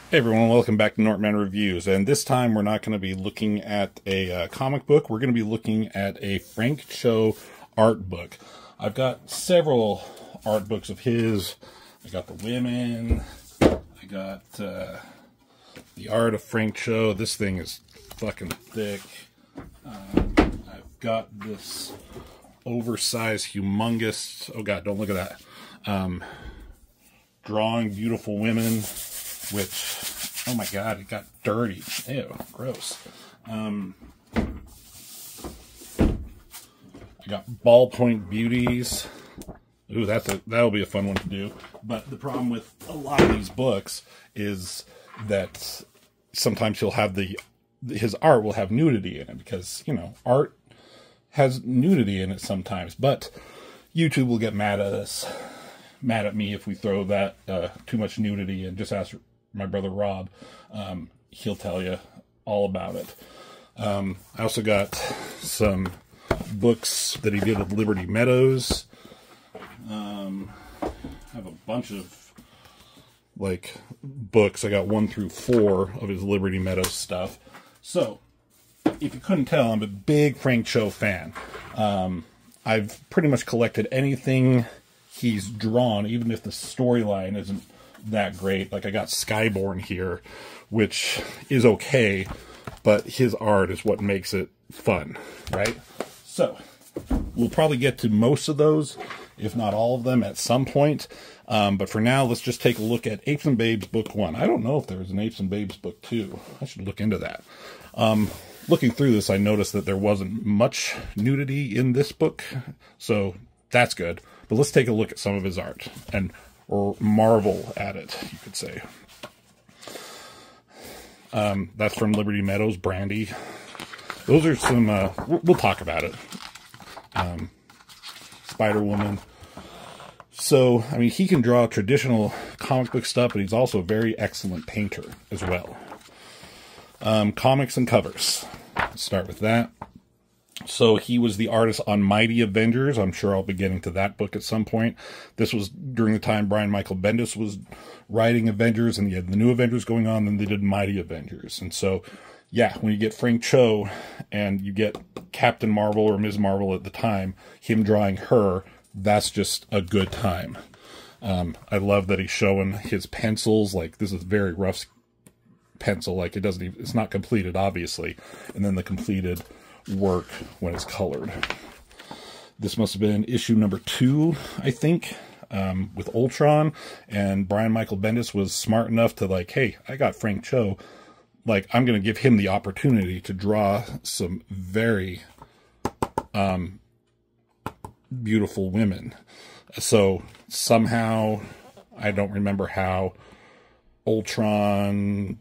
Hey everyone, welcome back to Nortman Reviews, and this time we're not going to be looking at a comic book, we're going to be looking at a Frank Cho art book. I've got several art books of his. I got the women, I got the art of Frank Cho. This thing is fucking thick. I've got this oversized, humongous, oh god, don't look at that, drawing beautiful women, which, oh my god, it got dirty. Ew, gross. I got ballpoint beauties. Ooh, that'll be a fun one to do. But the problem with a lot of these books is that sometimes he'll have his art will have nudity in it, because, you know, art has nudity in it sometimes. But YouTube will get mad at us, mad at me if we throw that too much nudity in. Just ask my brother Rob. He'll tell you all about it. I also got some books that he did with Liberty Meadows. I have a bunch of like books. I got 1 through 4 of his Liberty Meadows stuff. So if you couldn't tell, I'm a big Frank Cho fan. I've pretty much collected anything he's drawn, even if the storyline isn't that great. Like, I got Skyborn here, which is okay, but his art is what makes it fun, right? So we'll probably get to most of those, if not all of them, at some point. But for now, let's just take a look at Apes and Babes Book 1. I don't know if there's an Apes and Babes Book 2. I should look into that. Looking through this, I noticed that there wasn't much nudity in this book, so that's good. But let's take a look at some of his art, or marvel at it, you could say. That's from Liberty Meadows, Brandy. Those are some, we'll talk about it. Spider-Woman. So, I mean, he can draw traditional comic book stuff, but he's also a very excellent painter as well. Comics and covers. Let's start with that. So he was the artist on Mighty Avengers. I'm sure I'll be getting to that book at some point. This was during the time Brian Michael Bendis was writing Avengers, and you had the new Avengers going on, and they did Mighty Avengers. And so, yeah, when you get Frank Cho, and you get Captain Marvel or Ms. Marvel at the time, him drawing her, that's just a good time. I love that he's showing his pencils. Like, this is very rough pencil. Like, it's not completed, obviously. And then the completed work when it's colored. This must have been issue number 2, I think, with Ultron, and Brian Michael Bendis was smart enough to, like, hey, I got Frank Cho, like, I'm going to give him the opportunity to draw some very beautiful women. So somehow, I don't remember how, Ultron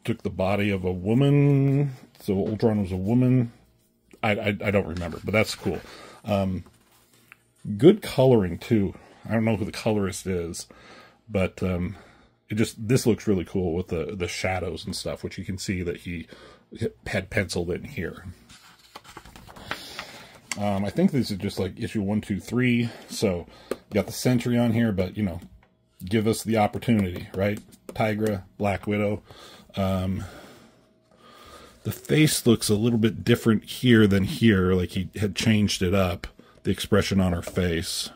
took the body of a woman. So Ultron was a woman. I don't remember, but that's cool. Good coloring too. I don't know who the colorist is, but this looks really cool with the shadows and stuff, which you can see that he had penciled in here. I think this is just like issue 1, 2, 3. So you got the Sentry on here, but you know, give us the opportunity, right? Tigra, Black Widow. The face looks a little bit different here than here, like he had changed it up, the expression on her face.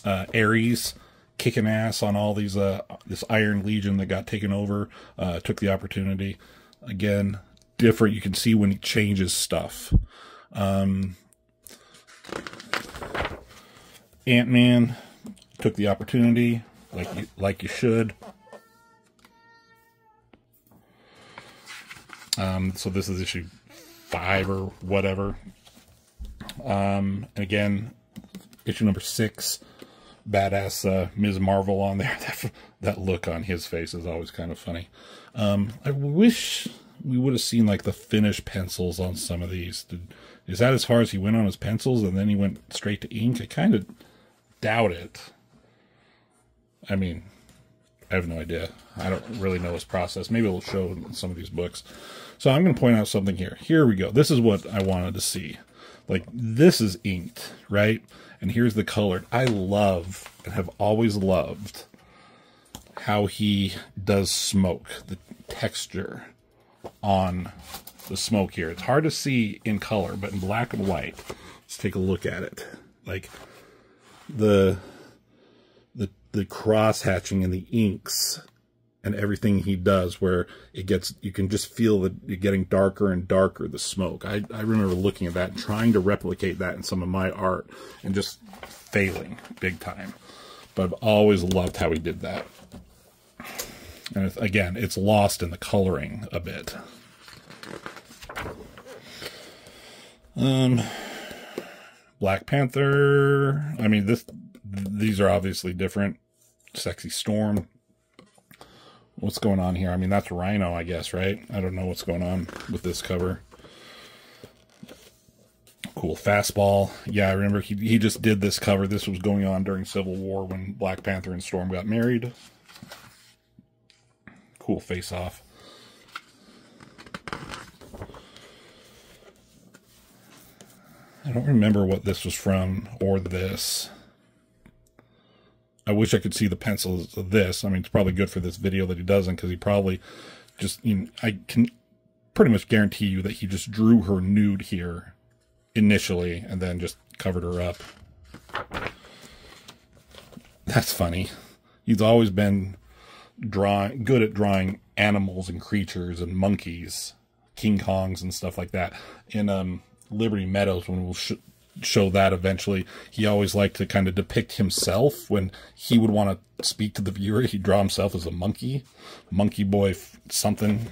Ares kicking ass on all these, this Iron Legion that got taken over, took the opportunity. Again, different, you can see when he changes stuff. Ant-Man took the opportunity, like you should. So this is issue 5 or whatever. And again, issue number 6, badass Ms. Marvel on there. That look on his face is always kind of funny. I wish we would have seen like the finished pencils on some of these. Is that as far as he went on his pencils, and then he went straight to ink? I kind of doubt it. I mean, I have no idea. I don't really know his process. Maybe it'll show in some of these books. So I'm going to point out something here. Here we go. This is what I wanted to see. Like, this is inked, right? And here's the colored. I love and have always loved how he does smoke, the texture on the smoke here. It's hard to see in color, but in black and white, let's take a look at it. Like the cross hatching and the inks and everything he does, where it gets, you can just feel that you're getting darker and darker, the smoke. I remember looking at that and trying to replicate that in some of my art and just failing big time. But I've always loved how he did that. And again, it's lost in the coloring a bit. Black Panther. I mean, these are obviously different. Sexy Storm. What's going on here? I mean, that's Rhino, I guess, right? I don't know what's going on with this cover. Cool. Fastball. Yeah, I remember he just did this cover. This was going on during Civil War when Black Panther and Storm got married. Cool face-off. I don't remember what this was from or this. I wish I could see the pencils of this. I mean, it's probably good for this video that he doesn't, because he probably just, you know, I can pretty much guarantee you that he just drew her nude here initially and then just covered her up. That's funny. He's always been good at drawing animals and creatures and monkeys, King Kongs and stuff like that. In Liberty Meadows, when we'll show that eventually, he always liked to kind of depict himself. When he would want to speak to the viewer, he'd draw himself as a monkey boy something.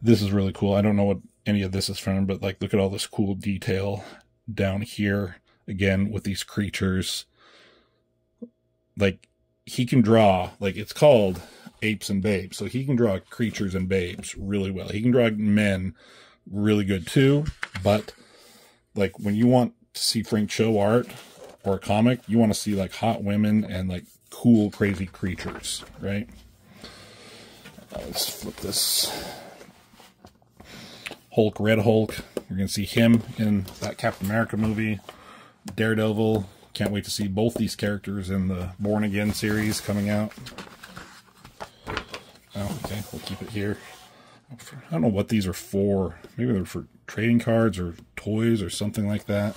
This is really cool. I don't know what any of this is from, but like, look at all this cool detail down here again with these creatures. Like, he can draw, like, it's called Apes and Babes, so he can draw creatures and babes really well. He can draw men really good too, but like, when you want to see Frank Cho art or a comic, you want to see like hot women and like cool, crazy creatures, right? Let's flip this. Hulk, Red Hulk. You're going to see him in that Captain America movie. Daredevil. Can't wait to see both these characters in the Born Again series coming out. Oh, okay, we'll keep it here. I don't know what these are for. Maybe they're for trading cards or toys or something like that.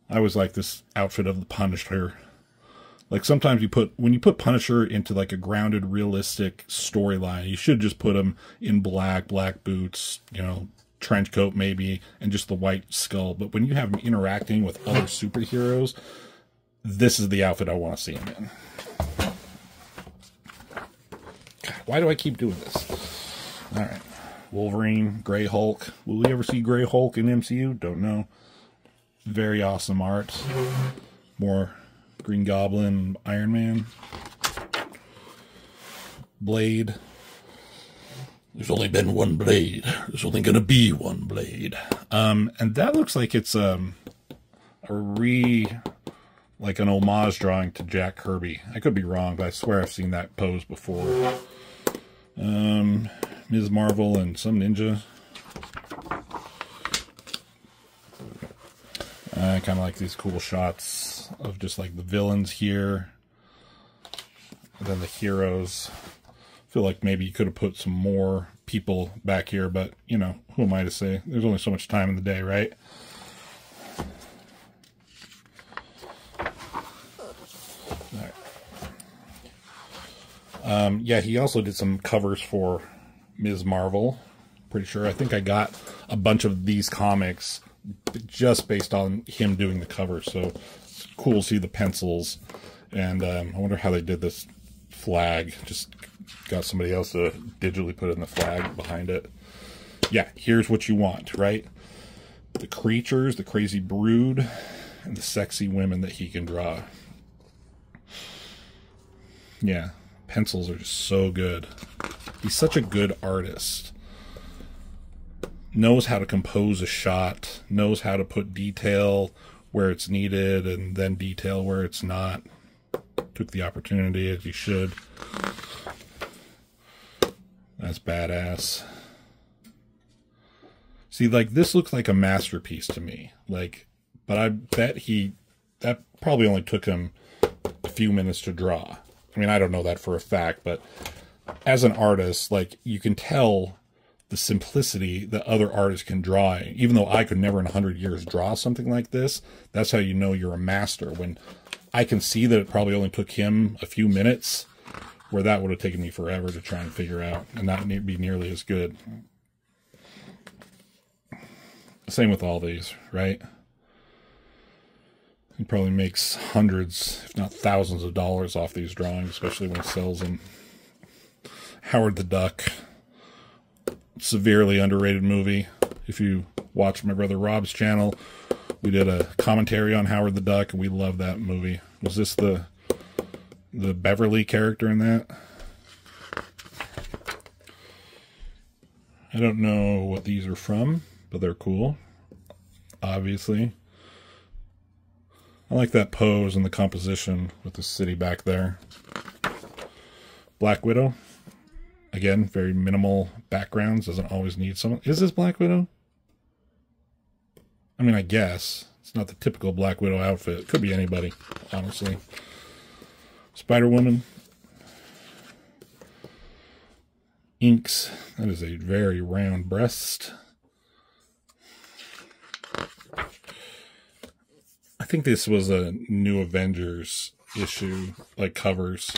I always like this outfit of the Punisher. Like, sometimes when you put Punisher into like a grounded, realistic storyline, you should just put him in black boots, you know, trench coat maybe, and just the white skull. But when you have him interacting with other superheroes, this is the outfit I want to see him in. God, why do I keep doing this? All right. Wolverine, Grey Hulk. Will we ever see Grey Hulk in MCU? Don't know. Very awesome art. More Green Goblin, Iron Man. Blade. There's only been one Blade. There's only going to be one Blade. And that looks like it's like an homage drawing to Jack Kirby. I could be wrong, but I swear I've seen that pose before. Ms. Marvel and some ninja. I kind of like these cool shots of just like the villains here, and then the heroes. I feel like maybe you could have put some more people back here, but you know, who am I to say? There's only so much time in the day, right? All right. Yeah, he also did some covers for Ms. Marvel. Pretty sure. I think I got a bunch of these comics just based on him doing the cover. So it's cool to see the pencils. And I wonder how they did this flag. Just got somebody else to digitally put in the flag behind it. Yeah, here's what you want, right? The creatures, the crazy brood, and the sexy women that he can draw. Yeah, pencils are just so good. He's such a good artist. Knows how to compose a shot, knows how to put detail where it's needed and then detail where it's not. Took the opportunity as he should. That's badass. See, like, this looks like a masterpiece to me. Like, but I bet that probably only took him a few minutes to draw. I mean, I don't know that for a fact, but as an artist, like, you can tell the simplicity that other artists can draw. Even though I could never in 100 years draw something like this, that's how you know you're a master. When I can see that it probably only took him a few minutes, where that would have taken me forever to try and figure out, and not be nearly as good. Same with all these, right? He probably makes hundreds, if not thousands of dollars off these drawings, especially when he sells them. Howard the Duck. Severely underrated movie. If you watch my brother Rob's channel, we did a commentary on Howard the Duck, and we love that movie. Was this the Beverly character in that? I don't know what these are from, but they're cool, obviously. I like that pose and the composition with the city back there. Black Widow. Again, very minimal backgrounds. Doesn't always need someone. Is this Black Widow? I mean, I guess. It's not the typical Black Widow outfit. Could be anybody, honestly. Spider-Woman. Inks. That is a very round breast. I think this was a New Avengers issue, like covers.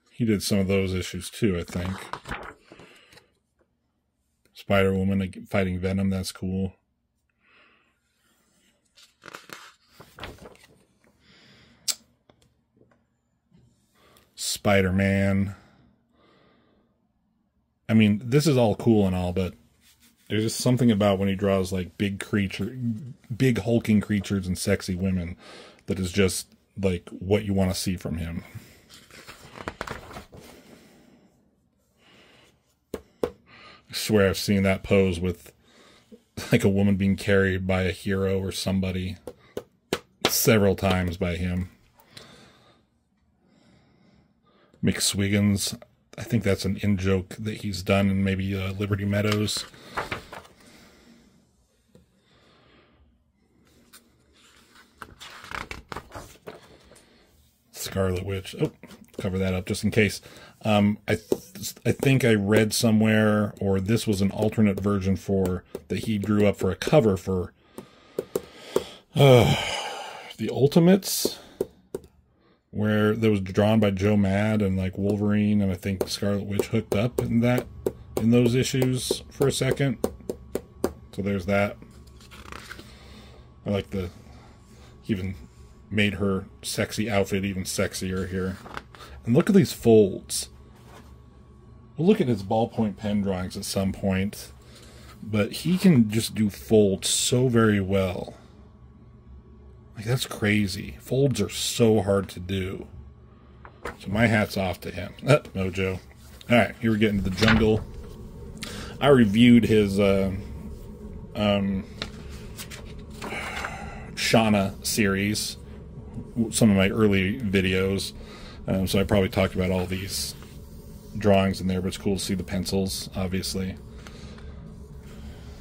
He did some of those issues too, I think. Spider-Woman fighting Venom, that's cool. Spider-Man. I mean, this is all cool and all, but there's just something about when he draws like big hulking creatures and sexy women that is just like what you want to see from him. I swear I've seen that pose with like a woman being carried by a hero or somebody several times by him. McSwiggins, I think that's an in-joke that he's done in maybe Liberty Meadows. Scarlet Witch. Oh, cover that up just in case. I think I read somewhere, or this was an alternate version for that he drew up for a cover for the Ultimates, where that was drawn by Joe Mad and like Wolverine, and I think Scarlet Witch hooked up in those issues for a second. So there's that. I like even made her sexy outfit even sexier here. And look at these folds. We'll look at his ballpoint pen drawings at some point, but he can just do folds so very well. Like, that's crazy. Folds are so hard to do. So my hat's off to him. Mojo. Alright, here we get into the jungle. I reviewed his Shauna series, some of my early videos. So I probably talked about all these drawings in there, but it's cool to see the pencils, obviously.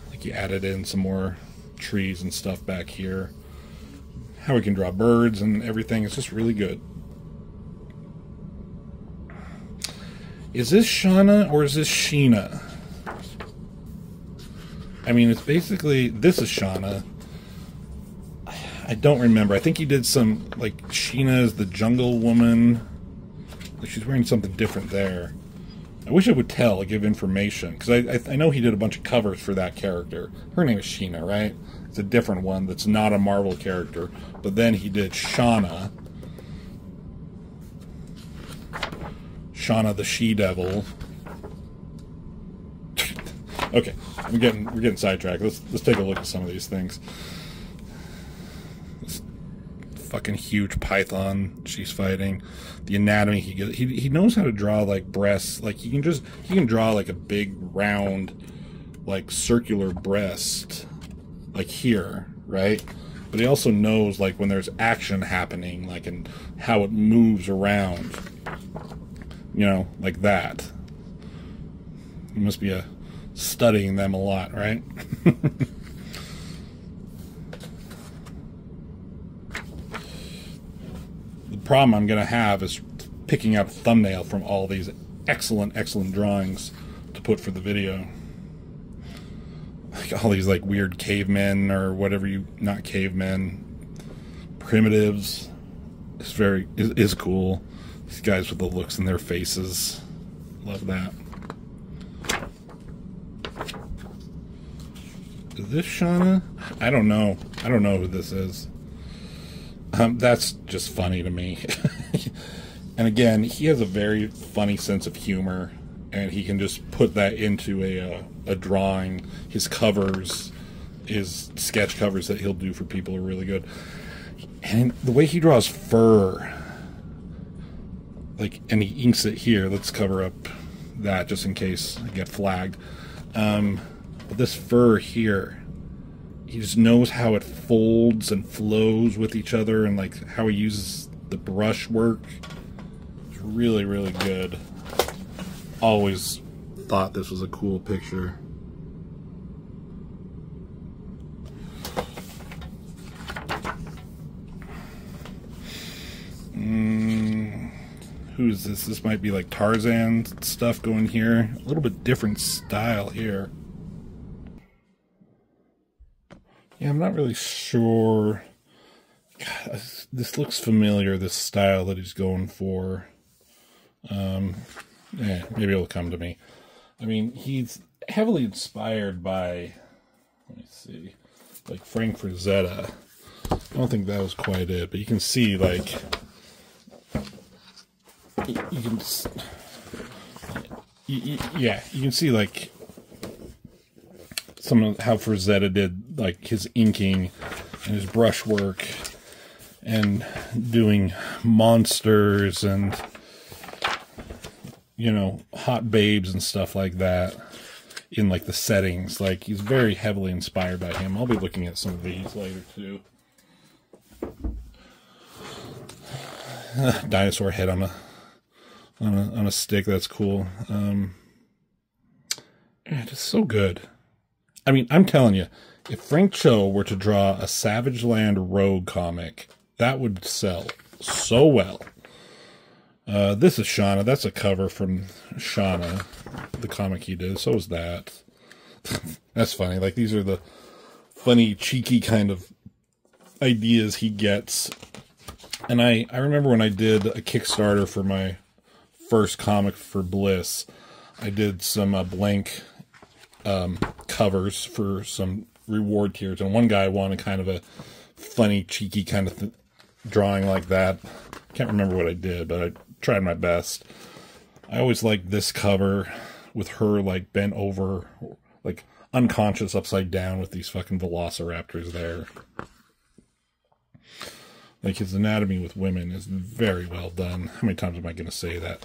Like, he added in some more trees and stuff back here. How we can draw birds and everything. It's just really good. Is this Shauna or is this Sheena? I mean, it's basically, this is Shauna. I don't remember. I think he did some, like, Sheena is the jungle woman. Like, she's wearing something different there. I wish I would give information, because I know he did a bunch of covers for that character. Her name is Sheena, right? It's a different one that's not a Marvel character. But then he did Shauna. Shauna the She-Devil. Okay, we're getting sidetracked. Let's take a look at some of these things. This fucking huge python she's fighting. The anatomy he knows how to draw like breasts. Like he can draw like a big round, like circular breast, like here, right? But he also knows like when there's action happening, like and how it moves around. You know, like that. He must be studying them a lot, right? problem I'm going to have is picking out a thumbnail from all these excellent drawings to put for the video. Like all these like weird cavemen or whatever not cavemen, primitives. It's is cool. These guys with the looks in their faces. Love that. Is this Shauna? I don't know. I don't know who this is. That's just funny to me. And again, he has a very funny sense of humor, and he can just put that into a drawing. His covers, his sketch covers that he'll do for people are really good. And the way he draws fur, like, and he inks it here. Let's cover up that just in case I get flagged. But this fur here, he just knows how it folds and flows with each other, and like how he uses the brush work. It's really, really good. Always thought this was a cool picture. Who's this? This might be like Tarzan stuff going here. A little bit different style here. Yeah, I'm not really sure. God, this looks familiar, this style that he's going for. Yeah, maybe it'll come to me. I mean, he's heavily inspired by, let me see, like Frank Frazetta. I don't think that was quite it, but you can see, like, you can see, like, some of how Frazetta did, like, his inking and his brushwork and doing monsters and, you know, hot babes and stuff like that in, like, the settings. Like, he's very heavily inspired by him. I'll be looking at some of these later, too. Dinosaur head on a stick. That's cool. Yeah, just so good. I mean, I'm telling you, if Frank Cho were to draw a Savage Land Rogue comic, that would sell so well. This is Shauna. That's a cover from Shauna, the comic he did. So is that. That's funny. Like, these are the funny, cheeky kind of ideas he gets. And I remember when I did a Kickstarter for my first comic for Bliss, I did some blank covers for some reward tiers, and one guy wanted kind of a funny, cheeky kind of drawing like that. Can't remember what I did, but I tried my best. I always liked this cover with her like bent over, like unconscious upside down with these fucking velociraptors there. Like, his anatomy with women is very well done. How many times am I going to say that?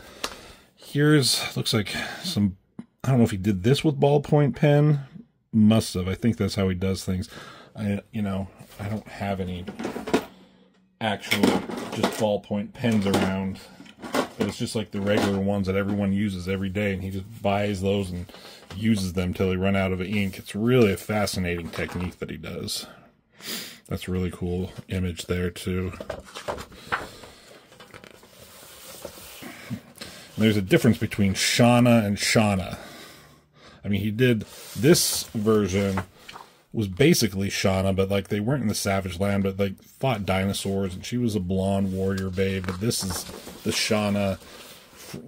Here's, looks like some, I don't know if he did this with ballpoint pen. Must have. I think that's how he does things. I don't have any actual just ballpoint pens around. But it's just like the regular ones that everyone uses every day. And he just buys those and uses them till he run out of ink. It's really a fascinating technique that he does. That's a really cool image there, too. There's a difference between Shauna and Shauna. I mean, he did this version was basically Shauna, but like they weren't in the Savage Land, but like fought dinosaurs, and she was a blonde warrior babe. But this is the Shauna,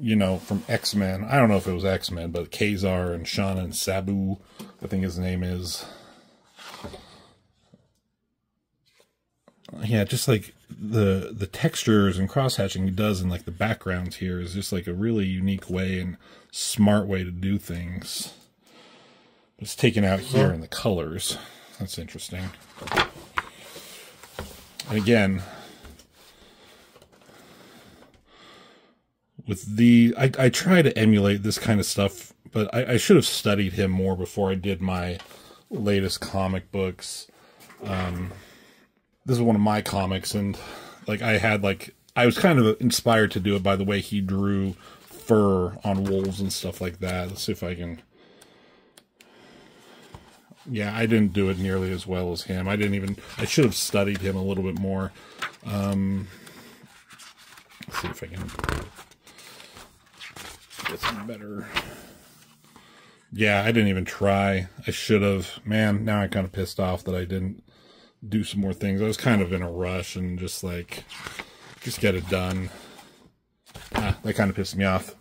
you know, from X-Men. I don't know if it was X-Men, but Kazar and Shauna and Sabu, I think his name is. Yeah, just like the textures and cross-hatching he does in like the backgrounds here is just like a really unique way and smart way to do things. It's taken out here in the colors. That's interesting. And again, with the I try to emulate this kind of stuff, but I should have studied him more before I did my latest comic books. This is one of my comics, and like I was kind of inspired to do it by the way he drew fur on wolves and stuff like that. Let's see if I can. Yeah, I didn't do it nearly as well as him. I should have studied him a little bit more. Let's see if I can get some better. Yeah, I didn't even try. I should have. Man, now I'm kind of pissed off that I didn't do some more things. I was kind of in a rush and just like, just get it done. That kind of pissed me off.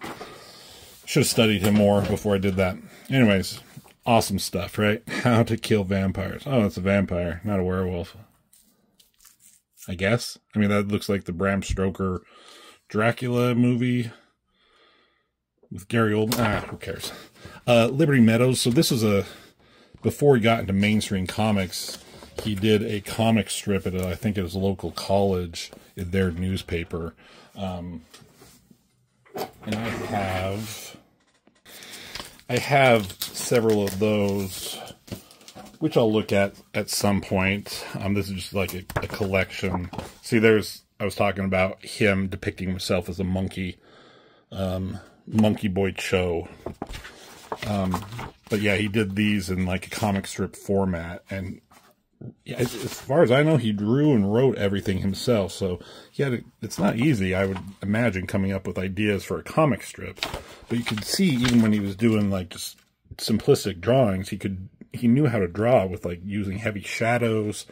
Should have studied him more before I did that. Anyways, awesome stuff, right? How to kill vampires. Oh, it's a vampire, not a werewolf. I guess. I mean, that looks like the Bram Stoker Dracula movie with Gary Oldman. Who cares? Liberty Meadows. So this is before he got into mainstream comics, he did a comic strip at, I think, at his local college in their newspaper. And I have several of those, which I'll look at some point. This is just like a collection. See, I was talking about him depicting himself as a monkey, Monkey Boy Cho. But yeah, he did these in like a comic strip format, and yeah, as far as I know, he drew and wrote everything himself. So it's not easy, I would imagine, coming up with ideas for a comic strip. But you could see, even when he was doing like just simplistic drawings, he knew how to draw with like using heavy shadows,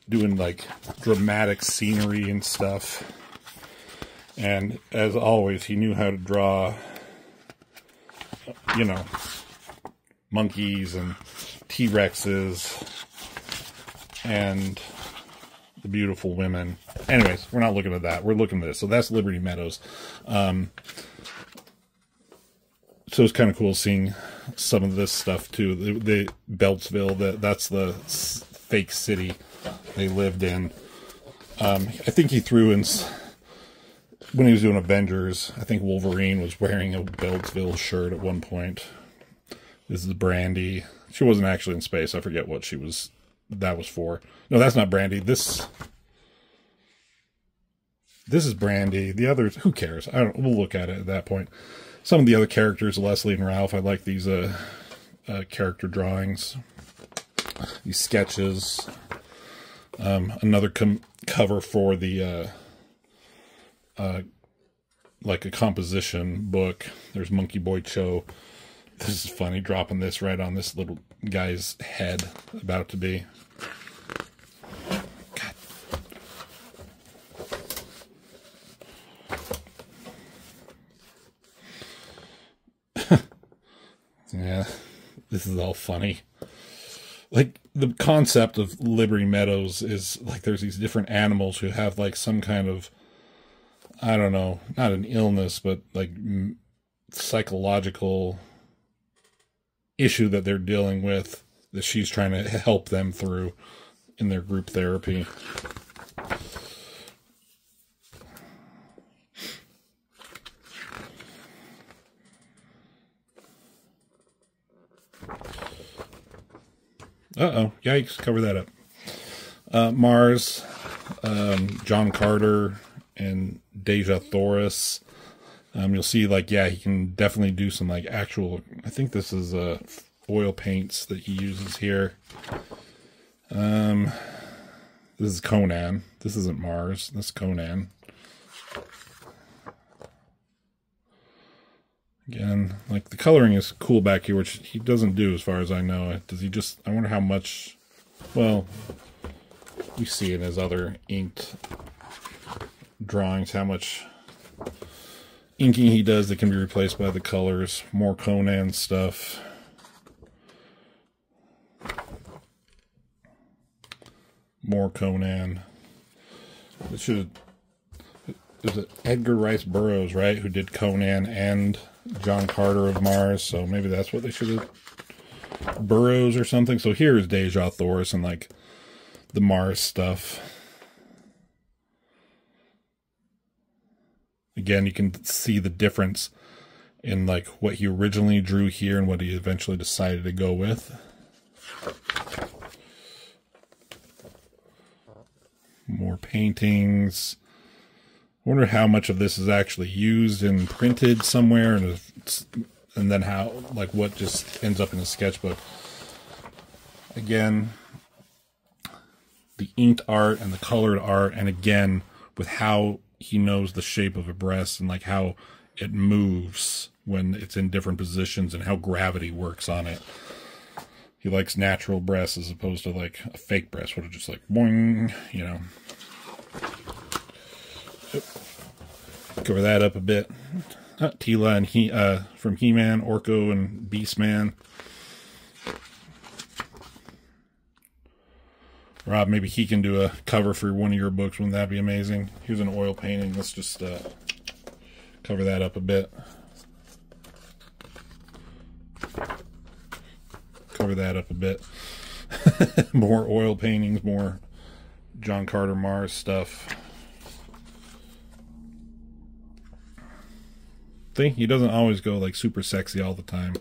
doing like dramatic scenery and stuff. And as always, he knew how to draw, you know, monkeys and T-Rexes and the beautiful women. Anyways, we're not looking at that. We're looking at this. So that's Liberty Meadows. So it's kind of cool seeing some of this stuff too. The Beltsville, that's the fake city they lived in. I think he threw in, when he was doing Avengers, I think Wolverine was wearing a Beltsville shirt at one point. This is Brandy. She wasn't actually in space. I forget what that was for. No, that's not Brandy. This is Brandy. The others, who cares? We'll look at it at that point. Some of the other characters, Leslie and Ralph, I like these character drawings, these sketches. Another cover for the like a composition book. There's Monkey Boy Cho. This is funny, dropping this right on this little guy's head, about to be. God. Yeah, this is all funny. Like, the concept of Liberty Meadows is, like, there's these different animals who have, like, some kind of, I don't know, not an illness, but, like, psychological issue that they're dealing with, that she's trying to help them through in their group therapy. Uh-oh, yikes, cover that up. Mars, John Carter, and Deja Thoris. You'll see, like, yeah, he can definitely do some, like, actual, I think this is oil paints that he uses here. This is Conan. This isn't Mars. This is Conan. Again, like, the coloring is cool back here, which he doesn't do as far as I know. Does he just, I wonder how much, well, we see in his other inked drawings how much inking he does that can be replaced by the colors. More Conan stuff. More Conan. It was it Edgar Rice Burroughs, right, who did Conan and John Carter of Mars, so maybe that's what they should have, Burroughs or something. So here is Deja Thoris and, like, the Mars stuff. Again, you can see the difference in, like, what he originally drew here and what he eventually decided to go with. More paintings. I wonder how much of this is actually used and printed somewhere, and then how, like, what just ends up in a sketchbook. Again, the inked art and the colored art, and again, with how he knows the shape of a breast and like how it moves when it's in different positions and how gravity works on it. He likes natural breasts as opposed to like a fake breast, where it's just like boing, you know. Cover that up a bit. Tila and from He-Man, Orko, and Beastman. Rob, maybe he can do a cover for one of your books. Wouldn't that be amazing? Here's an oil painting. Let's just cover that up a bit. Cover that up a bit. More oil paintings, more John Carter Mars stuff. See, he doesn't always go like super sexy all the time.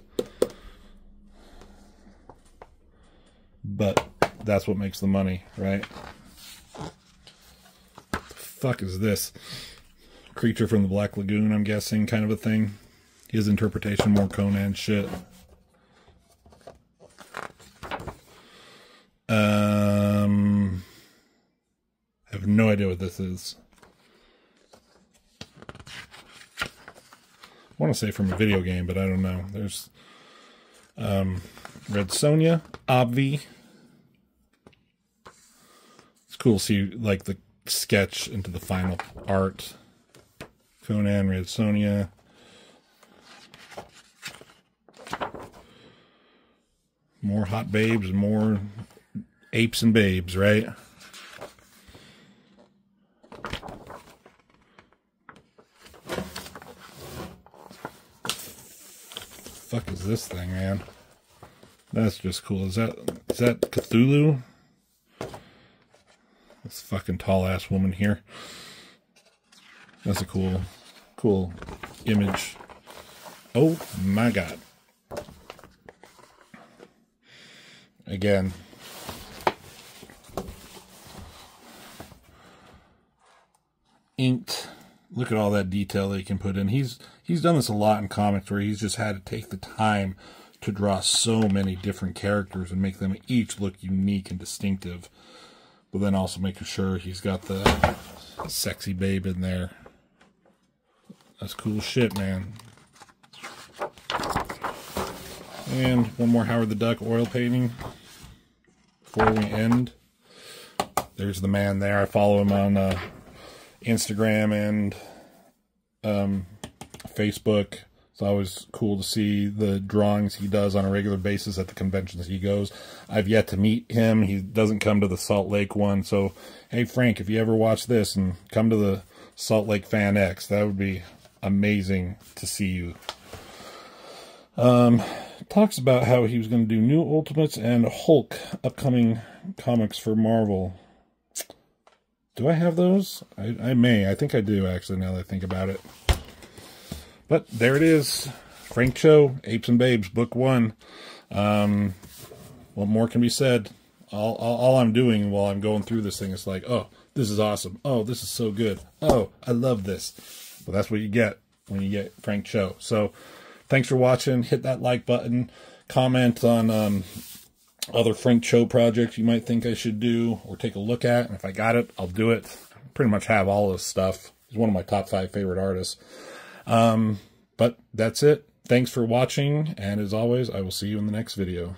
But that's what makes the money, right? What the fuck is this? Creature from the Black Lagoon, I'm guessing, kind of a thing. His interpretation, more Conan shit. I have no idea what this is. I want to say from a video game, but I don't know. There's Red Sonja, Obvi. It's cool to see like the sketch into the final art. Conan, Red Sonja. More hot babes and more apes and babes, right? Fuck is this thing, man? That's just cool. Is that Cthulhu? This fucking tall ass woman here. That's a cool image. Oh my god. Again. Inked. Look at all that detail that he can put in. He's done this a lot in comics where he's just had to take the time to draw so many different characters and make them each look unique and distinctive. But then also making sure he's got the sexy babe in there. That's cool shit, man. And one more Howard the Duck oil painting before we end. There's the man there. I follow him on Instagram and Facebook. It's always cool to see the drawings he does on a regular basis at the conventions he goes. I've yet to meet him. He doesn't come to the Salt Lake one. So, hey, Frank, if you ever watch this and come to the Salt Lake Fan X, that would be amazing to see you. Talks about how he was going to do new Ultimates and Hulk upcoming comics for Marvel. Do I have those? I may. I think I do, actually, now that I think about it. But there it is. Frank Cho, Apes and Babes, Book 1. What more can be said? All I'm doing while I'm going through this thing is like, oh, this is awesome. Oh, this is so good. Oh, I love this. Well, that's what you get when you get Frank Cho. So, thanks for watching. Hit that like button. Comment on other Frank Cho projects you might think I should do or take a look at. And if I got it, I'll do it. I pretty much have all this stuff. He's one of my top 5 favorite artists. But that's it. Thanks for watching. And as always, I will see you in the next video.